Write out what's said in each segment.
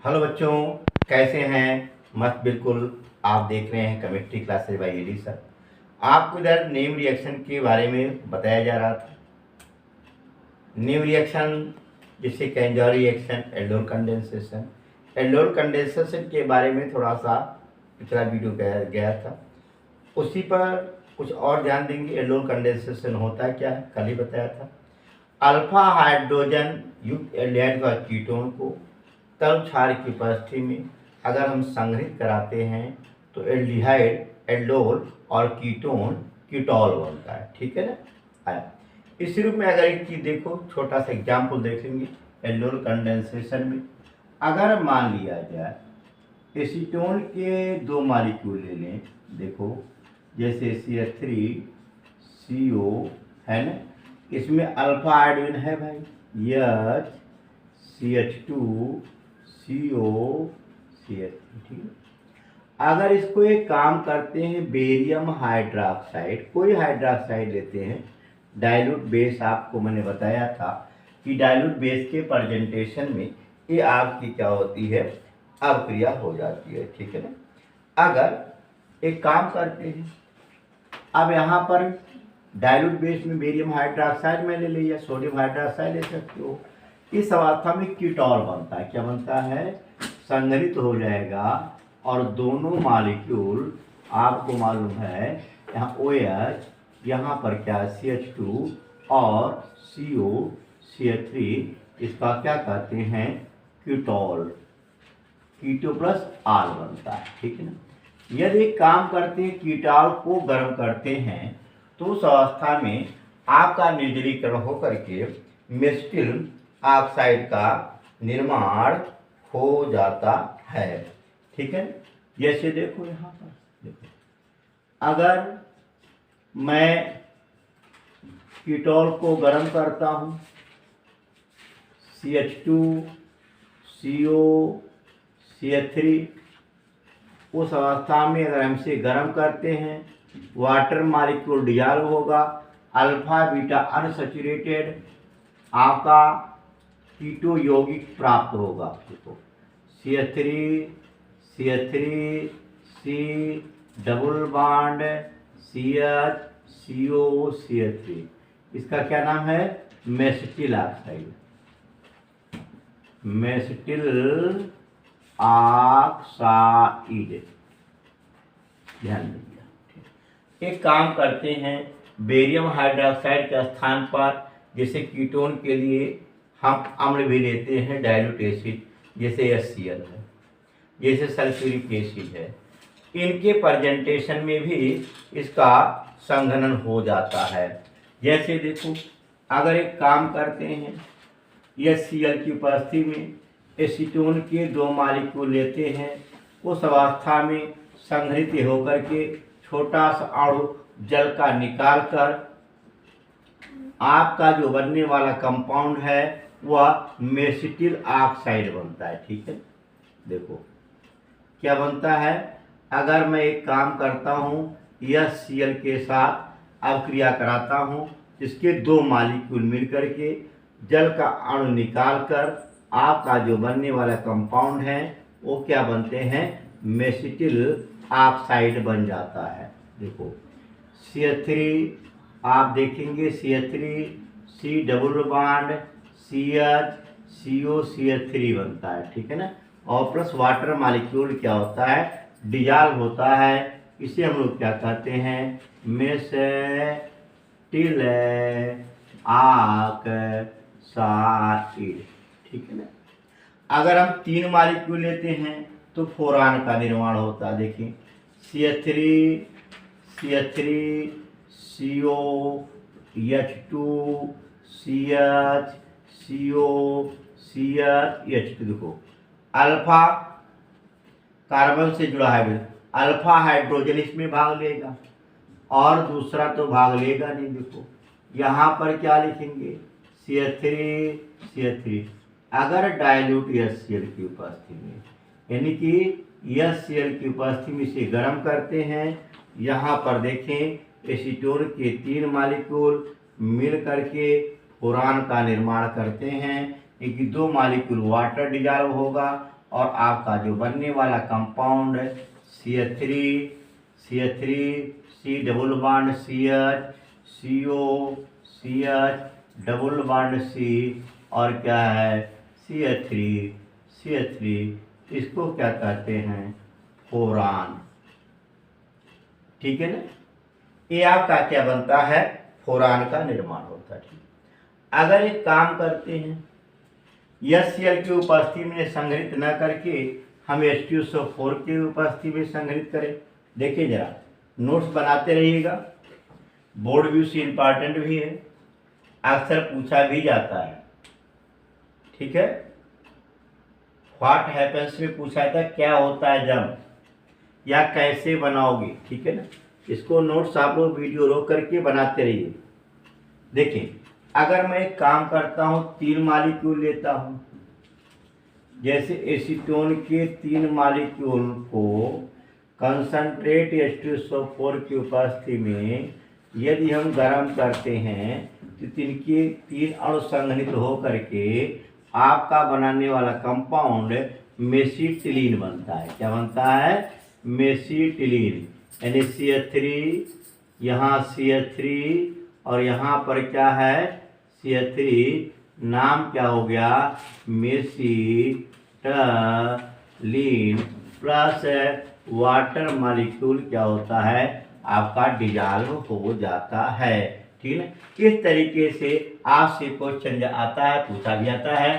Hello बच्चों, कैसे हैं? मस्त बिल्कुल। आप देख रहे हैं chemistry classes by AD sir. आपको इधर नेम रिएक्शन के बारे में बताया जा रहा था। नेम रिएक्शन जिससे Cannizzaro reaction, aldol condensation. Aldol condensation के बारे में थोड़ा सा पिछला वीडियो गया था, उसी पर कुछ और ध्यान देंगे। एल्डोल कंडेंसेशन होता है क्या है, कल ही बताया था। अल्फा हाइड्रोजन युक्त एल्डिहाइड व कीटोन को तरल क्षार की उपस्थिति में अगर हम संग्रहित कराते हैं तो एल्डिहाइड एल्डोल और कीटोन कीटोल बनता है। ठीक है ना। इस रूप में अगर एक चीज देखो, छोटा सा एग्जाम्पल देख लेंगे। एल्डोल कंडेंसेशन में अगर मान लिया जाए एसीटोन के दो मॉलिक्यूल ले लें, देखो जैसे CH3CO है ना, इसमें अल्फा हाइड्रोजन है भाई, CH2CO CH3। ठीक है। अगर इसको एक काम करते हैं, बेरियम हाइड्रोक्साइड, कोई हाइड्रोक्साइड लेते हैं, डाइल्यूट बेस, आपको मैंने बताया था कि डाइल्यूट बेस के प्रेजेंटेशन में ये आपकी क्या होती है, अवक्रिया हो जाती है। ठीक है ना। अगर एक काम करते हैं, अब यहाँ पर डाइल्यूट बेस में बेरियम हाइड्रोक्साइड में ले लिया, सोडियम हाइड्रोक्साइड ले सकते हो। इस अवस्था में कीटोल बनता है। क्या बनता है? संघनित हो जाएगा और दोनों मॉलिक्यूल आपको मालूम है, यहाँ OH, यहाँ पर क्या CH2 और COCH3, इसका क्या कहते हैं, कीटोल, कीटो प्लस आल बनता है। ठीक है ना। यदि काम करते हैं, कीटोल को गर्म करते हैं, तो उस अवस्था में आपका निर्जलीकरण होकर के मेस्टिल ऑक्साइड का निर्माण हो जाता है। ठीक है। जैसे देखो यहाँ पर, देखो अगर मैं कीटोल को गर्म करता हूँ, CH2CO CH3, उस अवस्था में अगर हम इसे गर्म करते हैं, वाटर मॉलिक्यूल डिजॉल्व होगा, अल्फा बीटा अनसैचुरेटेड आपका कीटो यौगिक प्राप्त होगा। देखो CH3 C double bond CH CO CH3, इसका क्या नाम है, मेस्टिल ऑक्साइड, मेस्टिल ऑक्साइड। ध्यान दीजिए। एक काम करते हैं, बेरियम हाइड्रोक्साइड के स्थान पर जैसे कीटोन के लिए हम अम्ल भी लेते हैं, डाइल्यूट एसिड, जैसे HCl है, जैसे सल्फ्यूरिक एसिड है, इनके प्रेजेंटेशन में भी इसका संघनन हो जाता है। जैसे देखो, अगर एक काम करते हैं, HCl की उपस्थिति में एसीटोन के दो मॉलिक्यूल लेते हैं, उस अवस्था में संघनित होकर के छोटा सा अणु जल का निकाल कर आपका जो बनने वाला कंपाउंड है वह मेसिटिल ऑक्साइड बनता है। ठीक है। देखो क्या बनता है, अगर मैं एक काम करता हूँ, HCl के साथ अवक्रिया कराता हूँ, इसके दो मॉलिक्यूल मिलकर के जल का अणु निकाल कर आपका जो बनने वाला कंपाउंड है वो क्या बनते हैं, मेसिटिल ऑक्साइड बन जाता है। देखो CH3, आप देखेंगे CH3 C double bond CH CO CH3 बनता है। ठीक है ना। और प्लस वाटर मॉलिक्यूल क्या होता है, डिजॉल्व होता है, इसे हम लोग क्या कहते हैं, मेसिटिल ऑक्साइड। ठीक है ना। अगर हम तीन मॉलिक्यूल लेते हैं तो फोरान का निर्माण होता है। देखिए CH3 CO H2 CH CO CH H2। देखो अल्फा कार्बन से जुड़ा है, अल्फा हाइड्रोजन इसमें भाग लेगा और दूसरा तो भाग लेगा नहीं। देखो यहाँ पर क्या लिखेंगे, CH3 अगर डाइल्यूट HCl की उपस्थिति में, यानी कि HCl की उपस्थिति में इसे गर्म करते हैं, यहाँ पर देखें एसीटोन के तीन मॉलिक्यूल मिल करके फुरान का निर्माण करते हैं, क्योंकि दो मॉलिक्यूल वाटर डिजॉल्व होगा और आपका जो बनने वाला compound CH3 CH3 C double bond CH CO CH double bond C और क्या है CH3 इसको क्या कहते हैं फोरान। ठीक है ना, ये आपका क्या बनता है फोरान का निर्माण होता है। ठीक, अगर एक काम करते हैं HCl की उपस्थिति में संग्रहित न करके हम H2SO4 की उपस्थिति में संग्रहित करें। देखिए जरा नोट्स बनाते रहिएगा, बोर्ड व्यू से इंपॉर्टेंट भी है, अक्सर पूछा भी जाता है। ठीक है, व्हाट हैपेंस में पूछा था क्या होता है जब, या कैसे बनाओगे। ठीक है ना, इसको नोट्स आप लोग वीडियो रोक करके बनाते रहिए। देखिए अगर मैं एक काम करता हूँ 3 मॉलिक्यूल लेता हूँ, जैसे एसीटोन के 3 मॉलिक्यूल को कंसंट्रेट H2SO4 की उपस्थिति में यदि हम गर्म करते हैं तो तिनके 3 अणु संघनित हो करके आपका बनाने वाला कंपाउंड मेसिटिलीन बनता है। क्या बनता है मेसिटिलीन, यानी CH3 यहाँ CH3 और यहाँ पर क्या है CH3, नाम क्या हो गया मेसिटिलीन प्लस वाटर मॉलिक्यूल क्या होता है आपका डिजॉल्व हो जाता है। ठीक है, किस तरीके से आपसे क्वेश्चन आता है, पूछा भी जाता है।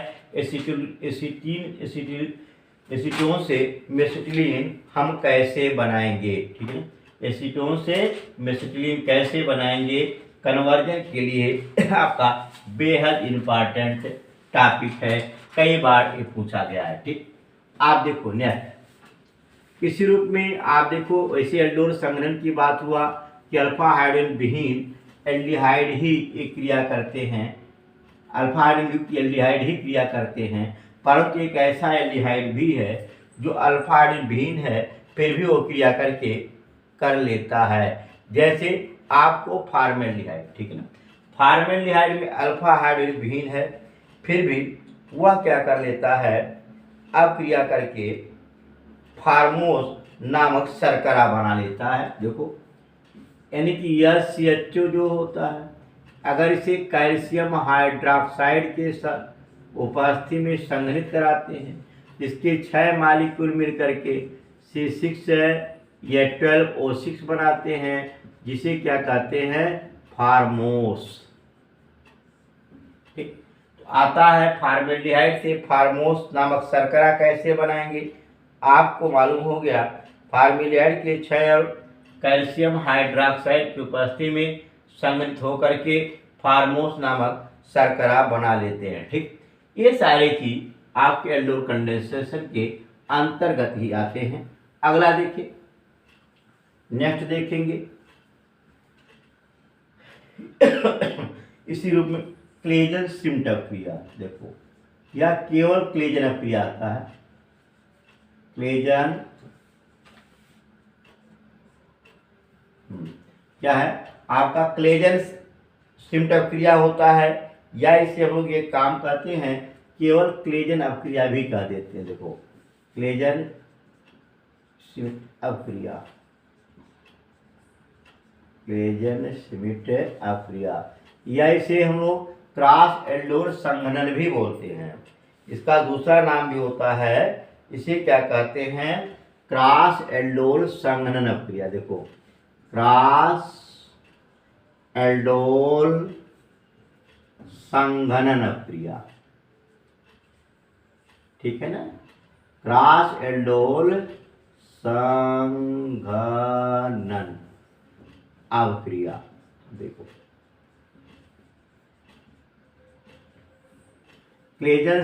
एसीटोन से मेसिटिलीन हम कैसे बनाएंगे। ठीक है, एसीटोन से मेसिटिलीन कैसे बनाएंगे, कन्वर्जन के लिए आपका बेहद इम्पॉर्टेंट टॉपिक है, कई बार ये पूछा गया है। ठीक, आप देखो नेक्स्ट किसी रूप में आप देखो ऐसे एल्डोल संघनन की बात हुआ कि अल्फा हाइड्रोजन विहीन एल्डिहाइड ही एक क्रिया करते हैं, अल्फा हाइड्रोजन युक्त एल्डिहाइड ही क्रिया करते हैं, परंतु एक ऐसा एल्डिहाइड भी है जो अल्फा हाइड्रोजन विहीन है फिर भी वो क्रिया करके कर लेता है, जैसे आपको फॉर्मेल्डिहाइड। ठीक है ना, फॉर्मेल्डिहाइड में अल्फा हाइड्रोजन विहीन है फिर भी वह क्या कर लेता है अब क्रिया करके फार्मोस नामक शर्करा बना लेता है। देखो यानी कि यह CH2 जो होता है अगर इसे कैल्शियम हाइड्रोक्साइड के साथ उपस्थिति में संघनित कराते हैं, इसके 6 मॉलिक्यूल मिल करके C6 या 12O6 बनाते हैं, जिसे क्या कहते हैं फार्मोस। ठीक, तो आता है फॉर्मेल्डिहाइड से फार्मोस नामक शर्करा कैसे बनाएंगे, आपको मालूम हो गया। फॉर्मेल्डिहाइड के 6 कैल्शियम हाइड्रोक्साइड की उपस्थिति में संघनित होकर के फार्मोस नामक शर्करा बना लेते हैं। ठीक, ये सारे चीज आपके एल्डोल कंडेंसेशन के अंतर्गत ही आते हैं। अगला देखिए, नेक्स्ट देखेंगे इसी रूप में क्लेजन सिम्टम क्रिया। देखो यह केवल क्लेजन क्रिया आता है, क्लेजन क्या है आपका क्लेजन सिम्टम क्रिया होता है, या इसे हम लोग ये काम करते हैं केवल क्लेजन अपक्रिया भी कह देते हैं। देखो क्लेजन अपक्रिया, क्लेजन सिमिट अपक्रिया, या इसे हम लोग क्रॉस एल्डोल संघनन भी बोलते हैं। इसका दूसरा नाम भी होता है, इसे क्या कहते हैं क्रॉस एल्डोल संघनन अपक्रिया। देखो क्रॉस एल्डोल संघनन अपक्रिया, ठीक है ना, क्रॉस एल्डोल संघनन अपक्रिया। देखो क्लेजन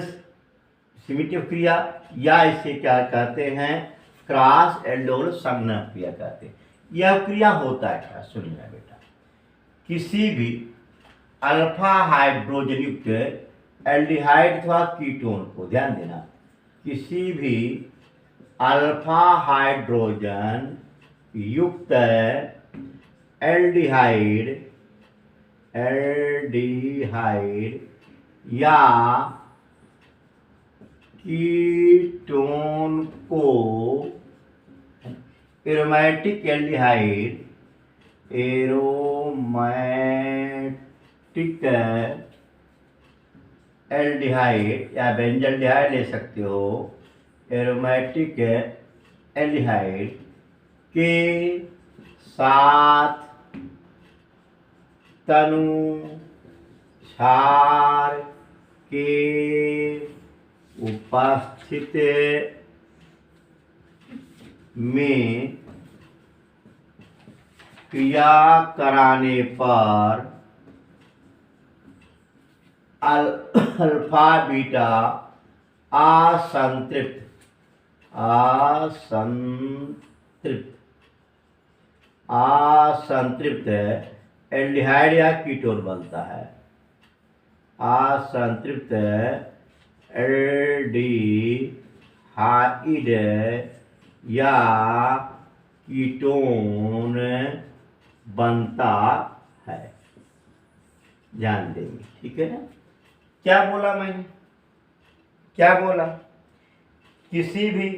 सिमिटिव क्रिया, या इसे क्या कहते हैं क्रॉस एल्डोल संघनन क्रिया कहते हैं। यह क्रिया होता है क्या, सुनिएगा बेटा, किसी भी अल्फा हाइड्रोजन युक्त एल्डिहाइड अथवा कीटोन को, ध्यान देना, किसी भी अल्फा हाइड्रोजन युक्त एल्डिहाइड या कीटोन को एरोमेटिक एल्डिहाइड या बेंजल्डिहाइड ले सकते हो, एरोमेटिक एल्डिहाइड के साथ तनु क्षार के उपस्थिति में क्रिया कराने पर अल्फा बीटा असंतृप्त एल्डिहाइड या कीटोन बनता है। असंतृप्त एल्डिहाइड या कीटोन बनता है, ध्यान देंगे, ठीक है ना। क्या बोला मैंने, क्या बोला, किसी भी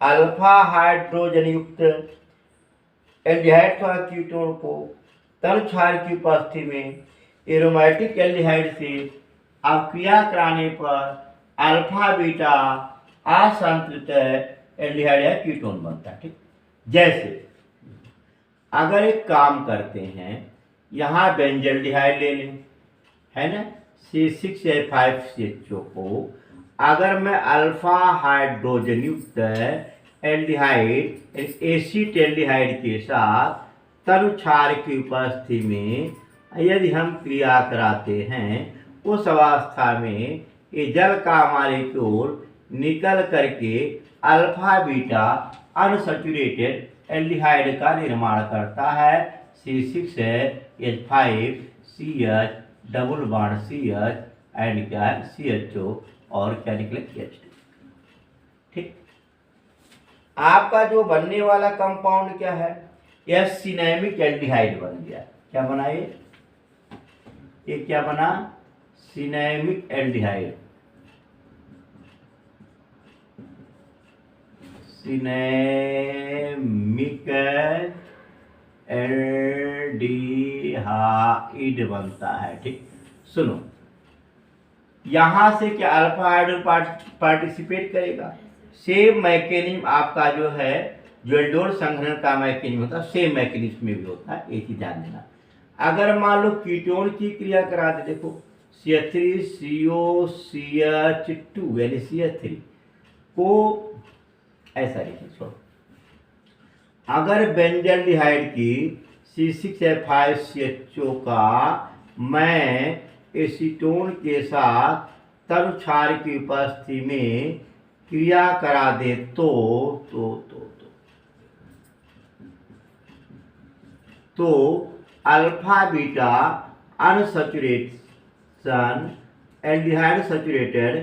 अल्फा हाइड्रोजन युक्त एल्डिहाइड अथवा कीटोन को तल क्षार की उपस्थिति में एरोमेटिक एल्डिहाइड से अक्रिया कराने पर अल्फा बीटा असंतृप्त एल्डिहाइड या कीटोन बनता है, ठीक। जैसे अगर एक काम करते हैं, यहाँ बेंजल्डिहाइड ले लें, है ना, C6H5CHO को अगर मैं अल्फा हाइड्रोजन युक्त एल्डिहाइड एसिड एल्डिहाइड के साथ तनु क्षार की उपस्थिति में यदि हम क्रिया कराते हैं, उस अवस्था में ये जल का हमारे की ओर निकल करके अल्फा बीटा अनसैचुरेटेड एल्डिहाइड का निर्माण करता है। C6H5CH double bond CH and क्या है CHO और क्या निकले CH2, ठीक। आपका जो बनने वाला कंपाउंड क्या है, यह सिनेमिक एल्डिहाइड बन गया। क्या बना ये क्या बना, सिनेमिक एल्डिहाइड, सिनेमिक एल्डिहाइड बनता है, ठीक। सुनो, यहां से क्या अल्फा हाइड्रोजन पार्टिसिपेट करेगा, सेम मैकेनिज्म आपका जो है, जो एल्डोल संघनन का मैकेनिज्म होता है, सेम मैकेनिज्म में भी होता है, एक ही ध्यान देना। अगर मान लो कीटोन की क्रिया करा दे, देखो CH3COCH2 यानी CH3 को ऐसा लिखिए, छोड़ो। अगर बेंजल्डिहाइड की C6H5CHO का मैं एसीटोन के साथ तनु क्षार की उपस्थिति में क्रिया करा दे तो alpha beta unsaturation aldehyde saturated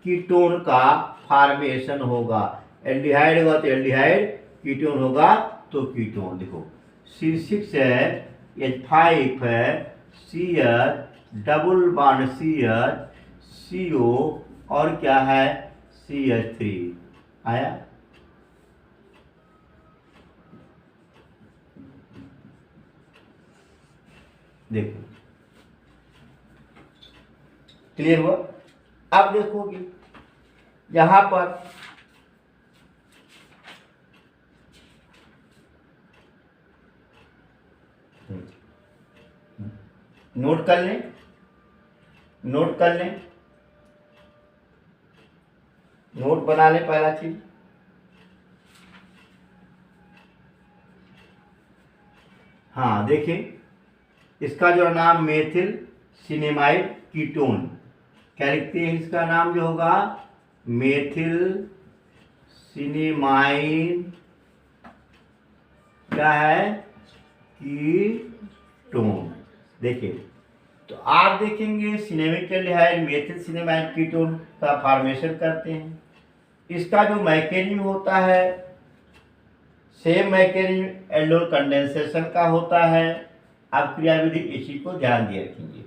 ketone का फॉर्मेशन होगा। एल्डिहाइड होगा तो एल्डिहाइड, कीटोन होगा तो कीटोन। देखो C6H5CH double bond CH CO और क्या है CH3 आया। देखो क्लियर हुआ। अब देखोगे यहां पर नोट कर लें, नोट कर लें, नोट बना लें। पहला चीज हाँ देखिए, इसका जो नाम मेथिल सिनेमाइड कीटोन, क्या लिखते हैं इसका नाम जो होगा, मेथिल सिनेमाइड क्या है, कीटोन। देखिए तो आप देखेंगे सिनेमिक एल्डिहाइड मेथिल सिनेमाइड कीटोन का फॉर्मेशन करते हैं। इसका जो मैकेनिज्म होता है सेम मैकेनिज्म एल्डोल कंडेंसेशन का होता है। आप क्रियाविधि इसी को ध्यान दिए रखेंगे,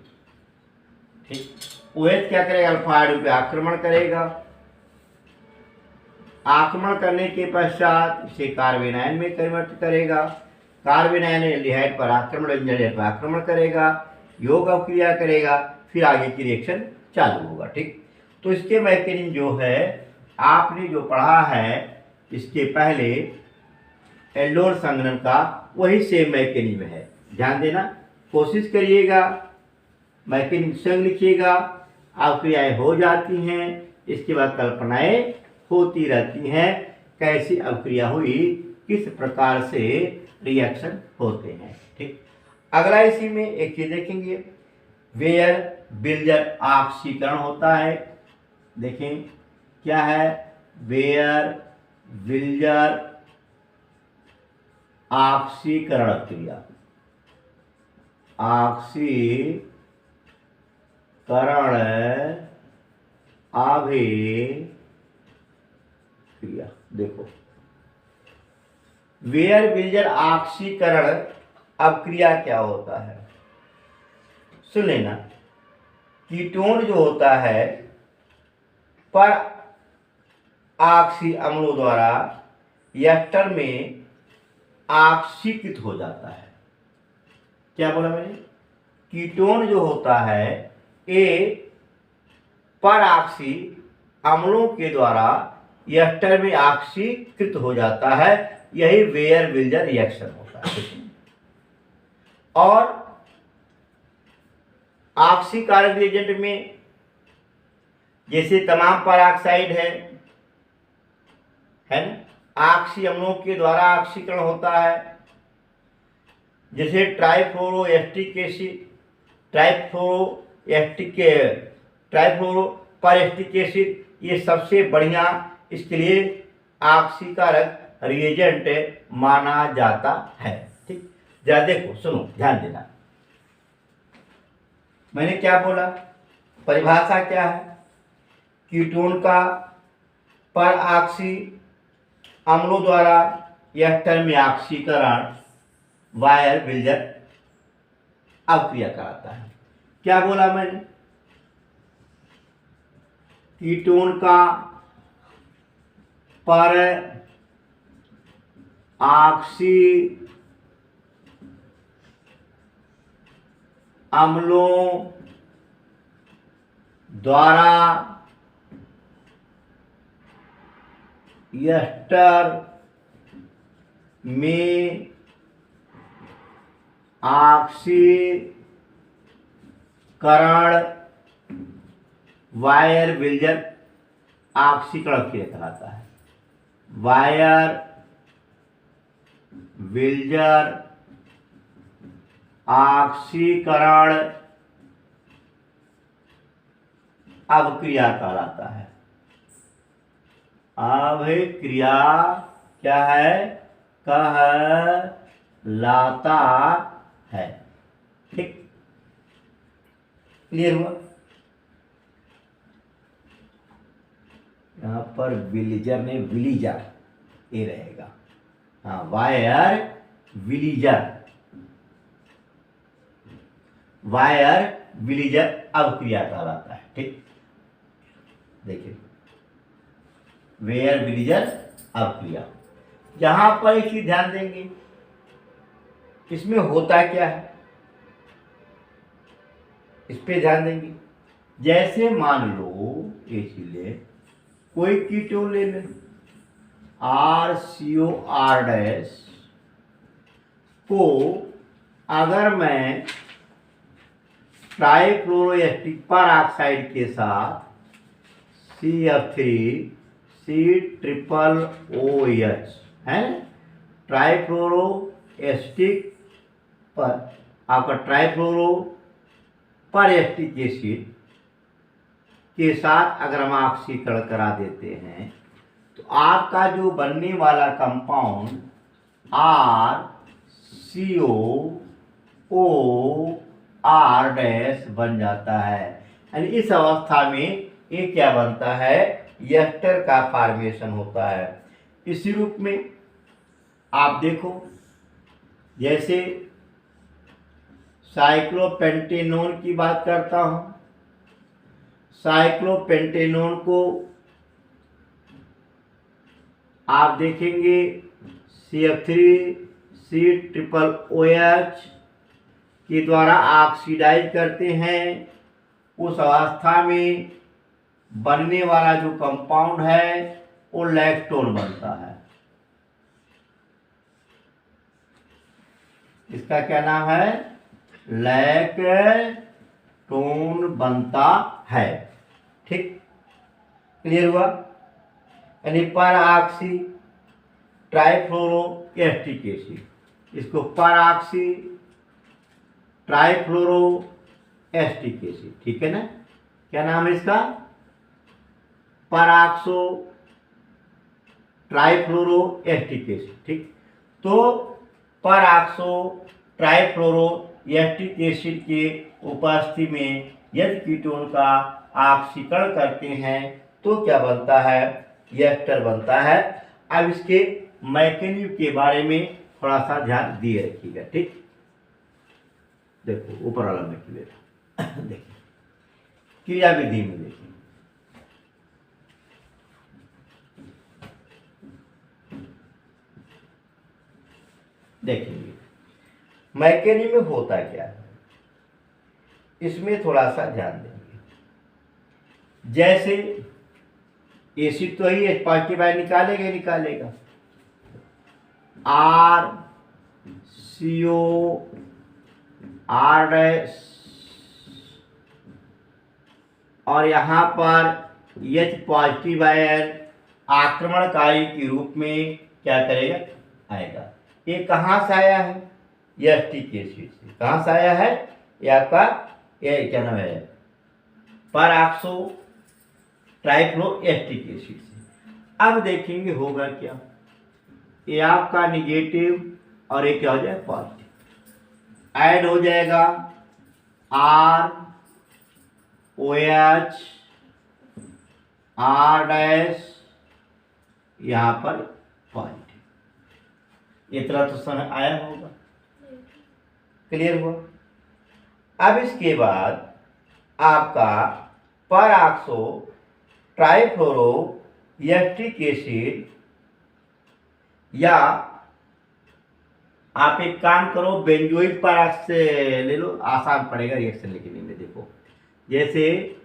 ठीक। OH क्या करेगा, अल्फा हाइड्रोजन पे आक्रमण करेगा। आक्रमण करने के पश्चात इसे कार्बन आयन में कन्वर्ट करेगा। कार्बन आयन एल्डिहाइड पर आक्रमण, एल्डिहाइड पर आक्रमण करेगा, योग अवक्रिया करेगा, फिर आगे की रिएक्शन चालू होगा। ठीक, तो इसके मैकेनिज्म जो है आपने जो पढ़ा है इसके पहले एल्डोल संघनन का, वही सेम मैकेनिज्म है। ध्यान देना, कोशिश करिएगा, मैकेनिज्म स्वयं लिखिएगा, अवक्रियाएं हो जाती हैं, इसके बाद कल्पनाएं होती रहती हैं, कैसी अवक्रिया हुई, किस प्रकार से रिएक्शन होते हैं। ठीक, अगला इसी में एक चीज देखेंगे, वेयर बिल्जर ऑक्सीकरण होता है। देखें क्या है, वेयर बिल्जर ऑक्सीकरण क्रिया, ऑक्सीकरण अभिक्रिया। देखो वेयर बिल्जर ऑक्सीकरण अभिक्रिया क्या होता है, सुन लेना। कीटोन जो होता है पर ऑक्सी अम्लों द्वारा एस्टर में ऑक्सीकृत हो जाता है। क्या बोला मैंने, कीटोन जो होता है ये पर ऑक्सी अम्लों के द्वारा एस्टर में ऑक्सीकृत हो जाता है, यही वेयर बिल्जर रिएक्शन होता है। और ऑक्सीकारक एजेंट में जैसे तमाम पेरोक्साइड है ना, ऑक्सी अम्लों के द्वारा ऑक्सीकरण होता है। जैसे trifluoro acetic acid, trifluoroperacetic acid, ये सबसे बढ़िया इसके लिए ऑक्सीकारक रिएजेंट माना जाता है। ठीक, जरा देखो, सुनो, ध्यान देना, मैंने क्या बोला, परिभाषा क्या है, कीटोन का पर ऑक्सी अम्लों द्वारा एस्टर में ऑक्सीकरण वायर बिल्जर अभिक्रिया कराता है। क्या बोला मैंने, कीटोन का पर ऑक्सी अम्लों द्वारा एस्टर में ऑक्सीकरण वायर बिल्जर ऑक्सीकरण क्रिया कहलाता है। वायर बिल्जर ऑक्सीकरण अभिक्रिया कहलाता है। अभिक्रिया क्या है, कहलाता है। ठीक, क्लियर हुआ। यहां पर विलीजर ने विलीजर ये रहेगा, हाँ, वायर विलीजर, वायर विलीजर अभिक्रिया कहलाता है। ठीक, देखिए वेयर विलीजर अभिक्रिया, यहां पर एक चीज ध्यान देंगे, इसमें होता क्या है, इस पे ध्यान देंगे। जैसे मान लो इसलिए कोई कीटोन ले लें, RCOR- को अगर मैं ट्राइफ्लोरोएस्टिक पेरोक्साइड के साथ CF3COOH है, ट्राइफ्लोरोएस्टिक पर आपका ट्राइफ्लोरो पर एस्टिक एसिड के साथ अगर हम ऑक्सीकरण करा देते हैं तो आपका जो बनने वाला कंपाउंड RCOOR- बन जाता है। यानी इस अवस्था में ये क्या बनता है, एस्टर का फॉर्मेशन होता है। इसी रूप में आप देखो, जैसे साइक्लोपेंटेनोन की बात करता हूं, साइक्लोपेंटेनोन को आप देखेंगे CF3C ट्रिपल OH के द्वारा ऑक्सीडाइज करते हैं। उस अवस्था में बनने वाला जो कंपाउंड है वो लैक्टोन बनता है। इसका क्या नाम है? लैक्टोन बनता है। ठीक, क्लियर हुआ? यानी पर ऑक्सी ट्राइफ्लोरो एस्टिक एसिड, इसको पर ऑक्सी ट्राइफ्लोरो एस्टिक एसिड, ठीक है ना? क्या नाम है इसका? Peroxo trifluoro acetic acid. ठीक, तो परऑक्सो ट्राइफ्लोरो एस्टिक एसिड के उपस्थिति में यदि कीटोन का ऑक्सीकरण करते हैं तो क्या बनता है? एस्टर बनता है। अब इसके मैकेनिज्म के बारे में थोड़ा सा ध्यान दिए रखिएगा। ठीक, देखो ऊपर वाला मैकेनिज्म देखिए, क्रिया विधि में देखिए, देखेंगे मैकेनिज्म में होता क्या है, इसमें थोड़ा सा ध्यान देंगे। जैसे एसिड तो ही H पॉजिटिव आयन निकालेगा, RCO R' और यहाँ पर H पॉजिटिव आयन आक्रमणकारी के रूप में क्या करेगा? आएगा। ये कहाँ से आया है? एस्टिक एसिड से। कहाँ से आया है? ये आपका ये क्या नाम है? परऑक्सो ट्राइफ्लो एस्टिक एसिड से। अब देखेंगे होगा क्या, ये आपका निगेटिव और ये क्या हो जाए? पॉजिटिव। ऐड हो जाएगा ROH R' यहाँ पर पॉजिटिव। इतना तो समय आया होगा, क्लियर हुआ? अब इसके बाद आपका परऑक्सो ट्राइफ्लोरो एस्टिक एसिड, या आप एक काम करो बेंजोइक परऑक्स से ले लो, आसान पड़ेगा रिएक्शन लिखने में। देखो जैसे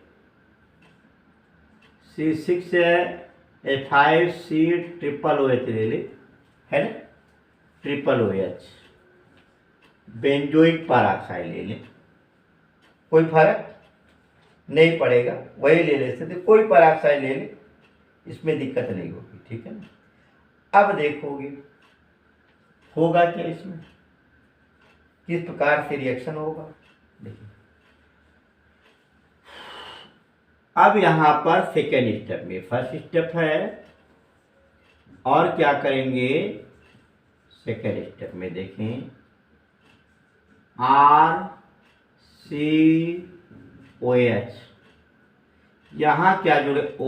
C6H5C ट्रिपल OH ले ले, है ना? ट्रिपल OH बेंजोइक परऑक्साइड ले लें, कोई फर्क नहीं पड़ेगा, वही ले ले सकते, कोई परऑक्साइड ले लें, इसमें दिक्कत नहीं होगी। ठीक है ना? अब देखोगे होगा क्या, इसमें किस प्रकार से रिएक्शन होगा। देखिए अब यहां पर सेकेंड स्टेप में, फर्स्ट स्टेप है और क्या करेंगे सेकेंड स्टेप में, देखें RCOH, यहां क्या जुड़े? O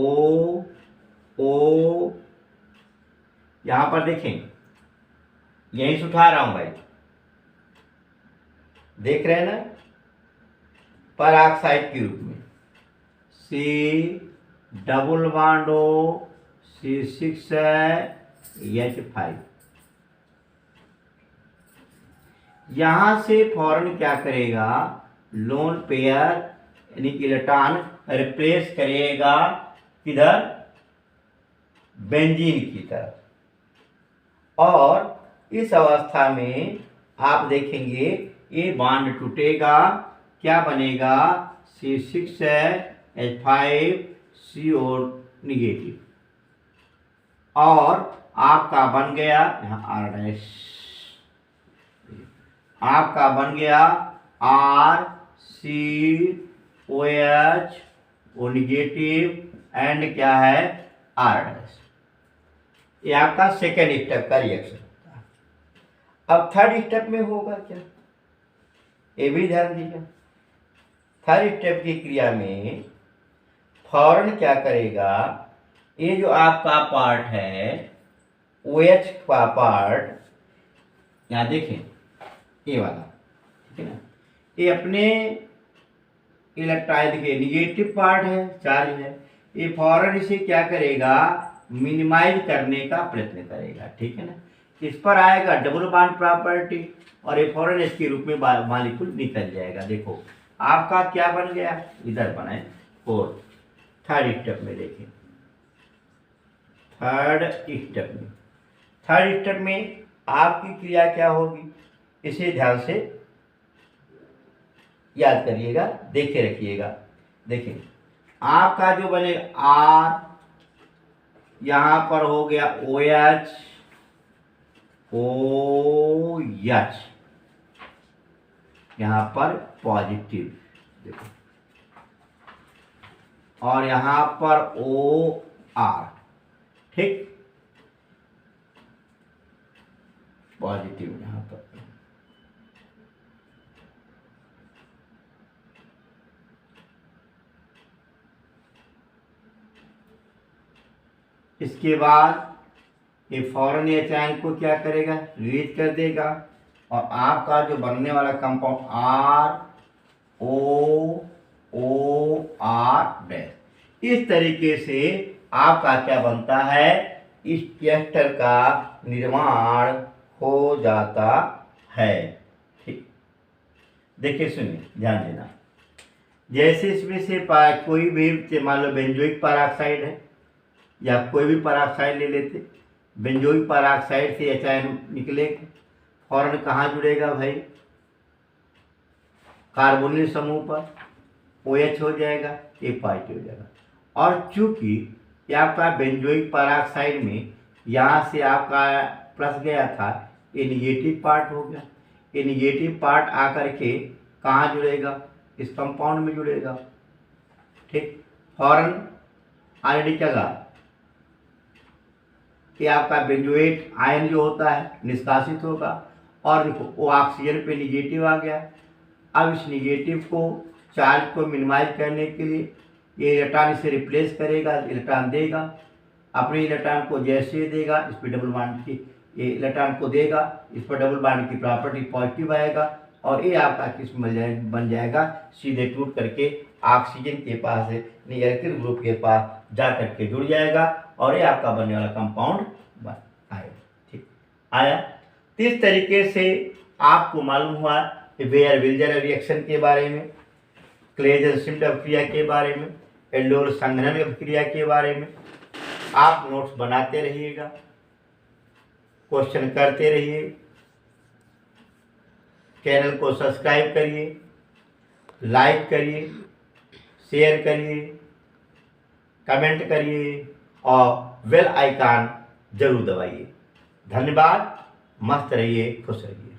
यहां पर देखें, यहीं से उठा रहा हूं भाई, देख रहे हैं ना? परऑक्साइड के रूप में C double bond O C6H5, यहां से फौरन क्या करेगा? लोन पेयर यानी इलेक्ट्रॉन रिप्लेस करेगा किधर? बेंजीन की तरफ। और इस अवस्था में आप देखेंगे ये बॉन्ड टूटेगा, क्या बनेगा? C6H5CO निगेटिव, और आपका बन गया यहाँ R', आपका बन गया RCOH O निगेटिव एंड क्या है? R'। ये आपका सेकेंड स्टेप का रिएक्शन होता है। अब थर्ड स्टेप में होगा क्या, ये भी ध्यान दीजिए। थर्ड स्टेप की क्रिया में फौरन क्या करेगा? ये जो आपका पार्ट है OH का पार्ट, यहाँ देखें ये वाला, ठीक है ना? ये अपने इलेक्ट्रॉन देखिए निगेटिव पार्ट है, चार्ज है, ये फौरन इसे क्या करेगा, मिनिमाइज करने का प्रयत्न करेगा, ठीक है ना। इस पर आएगा डबल बॉन्ड प्रॉपर्टी और ये फौरन इसके रूप में मॉलिक्यूल निकल जाएगा। देखो आपका क्या बन गया, इधर बना है 4। थर्ड स्टेप में देखिए, थर्ड स्टेप में आपकी क्रिया क्या होगी, इसे ध्यान से याद करिएगा, देखे रखिएगा। देखिए आपका जो बनेगा आर, यहां पर हो गया ओ एच, यहां पर पॉजिटिव देखो, और यहां पर ओ आर, ठीक, पॉजिटिव यहां पर। इसके बाद ये फौरन एच आयन को क्या करेगा, रिलीज कर देगा, और आपका जो बनने वाला compound R O R dash, इस तरीके से आपका क्या बनता है, इस एस्टर का निर्माण हो जाता है। ठीक, देखिए सुनिए ध्यान देना, जैसे इसमें से कोई भी मान लो बेंजोइक पेरोक्साइड है या कोई भी पेरोक्साइड ले लेते, बेंजोइक पेरोक्साइड से एच आयन निकलेगा, फौरन कहाँ जुड़ेगा भाई, कार्बोनिल समूह पर, OH हो जाएगा, ये पॉजिटिव हो जाएगा। और चूंकि ये आपका बेंजोइक पेरोक्साइड में यहाँ से आपका प्लस गया था, ये निगेटिव पार्ट हो गया, ये निगेटिव पार्ट आकर के कहाँ जुड़ेगा, इस कंपाउंड में जुड़ेगा, ठीक, फौरन ऑलरेडी क्या कि आपका बेंजोएट आयन जो होता है निष्कासित होगा, और देखो वो ऑक्सीजन पे निगेटिव आ गया। अब इस निगेटिव को चार्ज को मिनिमाइज करने के लिए ये इलेक्ट्रॉन इसे रिप्लेस करेगा, इलेक्ट्रॉन देगा, अपने इलेक्ट्रॉन को जैसे देगा, इस पर डबल बॉन्ड की ये इलेक्ट्रॉन को देगा, इस पर डबल बॉन्ड की प्रॉपर्टी पॉजिटिव आएगा, और ये आपका किस बन जाएगा, सीधे टूट करके ऑक्सीजन के पास एल्किल ग्रुप के पास जा करके जुड़ जाएगा, और ये आपका बनने वाला कंपाउंड आएगा। ठीक आया। तो इस तरीके से आपको मालूम हुआ बेयर विल्जर रिएक्शन के बारे में, क्लेजन क्रिया के बारे में, एल्डोल संघनन क्रिया के बारे में। आप नोट्स बनाते रहिएगा, क्वेश्चन करते रहिए, चैनल को सब्सक्राइब करिए, लाइक करिए, शेयर करिए, कमेंट करिए और बेल आइकन जरूर दबाइए। धन्यवाद, मस्त रहिए, खुश रहिए।